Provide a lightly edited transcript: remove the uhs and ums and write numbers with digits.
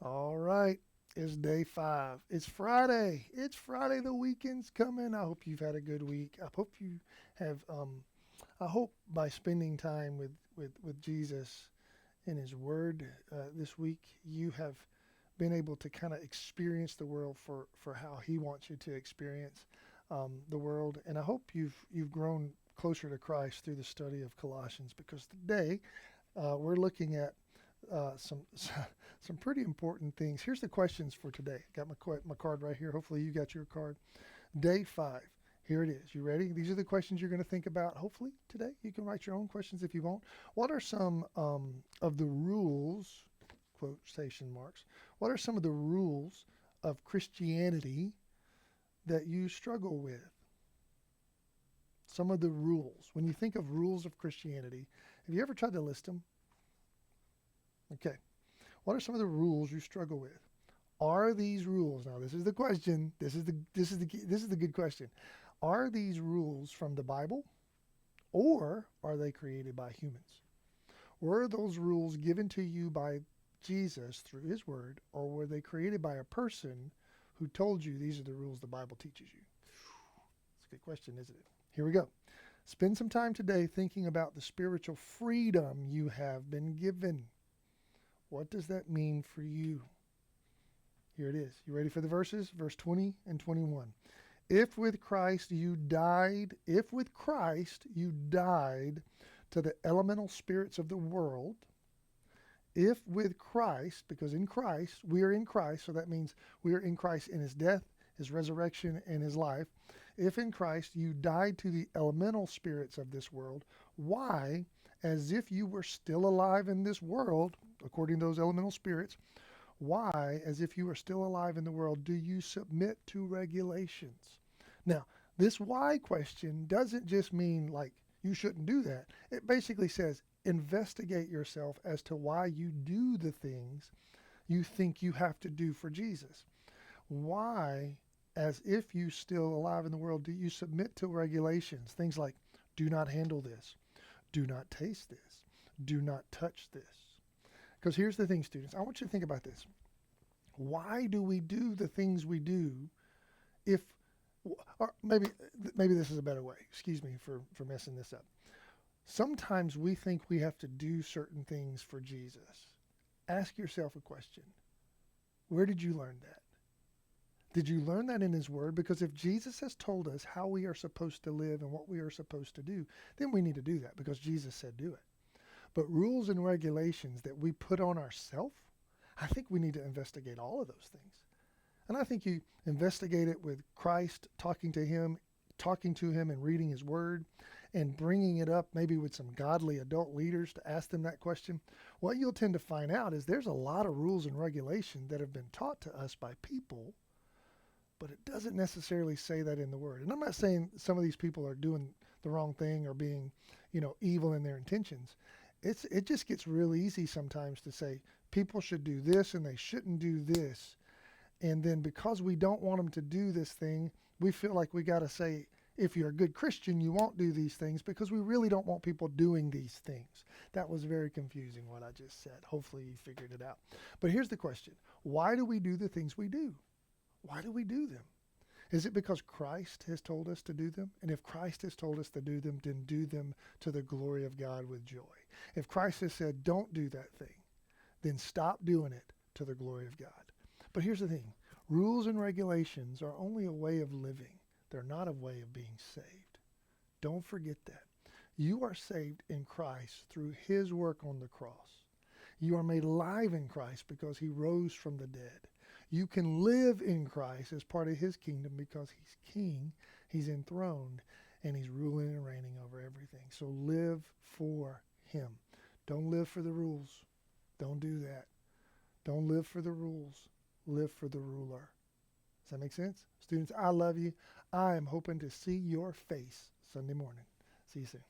All right. It's day 5. It's Friday. It's Friday. The weekend's coming. I hope you've had a good week. I hope you have. I hope by spending time with Jesus and His Word this week, you have been able to kind of experience the world for how He wants you to experience the world. And I hope you've grown closer to Christ through the study of Colossians, because today we're looking at some some pretty important things. Here's the questions for today. Got my card right here. Hopefully you got your card. Day 5. Here it is. You ready? These are the questions you're going to think about. Hopefully today you can write your own questions if you want. What are some of the rules? Quotation marks. What are some of the rules of Christianity that you struggle with? Some of the rules. When you think of rules of Christianity, have you ever tried to list them? Okay. What are some of the rules you struggle with? Are these rules, now this is the question, this is the good question. Are these rules from the Bible, or are they created by humans? Were those rules given to you by Jesus through His Word, or were they created by a person who told you these are the rules the Bible teaches you? It's a good question, isn't it? Here we go. Spend some time today thinking about the spiritual freedom you have been given. What does that mean for you? Here it is. You ready for the verses? Verse 20 and 21. If with Christ you died to the elemental spirits of the world, if with Christ, because in Christ, we are in Christ, so that means we are in Christ in His death, His resurrection, and His life. If in Christ you died to the elemental spirits of this world, why, as if you were still alive in this world, according to those elemental spirits, why, as if you were still alive in the world, do you submit to regulations? Now, this why question doesn't just mean like you shouldn't do that. It basically says investigate yourself as to why you do the things you think you have to do for Jesus. Why, as if you still alive in the world, do you submit to regulations? Things like do not handle this, do not taste this, do not touch this. Because here's the thing, students. I want you to think about this. Why do we do the things we do if, or maybe this is a better way. Excuse me for messing this up. Sometimes we think we have to do certain things for Jesus. Ask yourself a question. Where did you learn that? Did you learn that in His Word? Because if Jesus has told us how we are supposed to live and what we are supposed to do, then we need to do that because Jesus said do it. But rules and regulations that we put on ourselves, I think we need to investigate all of those things. And I think you investigate it with Christ, talking to Him and reading His Word and bringing it up maybe with some godly adult leaders to ask them that question. What you'll tend to find out is there's a lot of rules and regulations that have been taught to us by people, but it doesn't necessarily say that in the Word. And I'm not saying some of these people are doing the wrong thing or being, evil in their intentions. It just gets real easy sometimes to say people should do this and they shouldn't do this. And then because we don't want them to do this thing, we feel like we got to say, if you're a good Christian, you won't do these things, because we really don't want people doing these things. That was very confusing what I just said. Hopefully you figured it out. But here's the question. Why do we do the things we do? Why do we do them? Is it because Christ has told us to do them? And if Christ has told us to do them, then do them to the glory of God with joy. If Christ has said, don't do that thing, then stop doing it to the glory of God. But here's the thing. Rules and regulations are only a way of living. They're not a way of being saved. Don't forget that. You are saved in Christ through His work on the cross. You are made alive in Christ because He rose from the dead. You can live in Christ as part of His kingdom because He's king, He's enthroned, and He's ruling and reigning over everything. So live for Him. Don't live for the rules. Don't do that. Don't live for the rules. Live for the ruler. Does that make sense? Students, I love you. I am hoping to see your face Sunday morning. See you soon.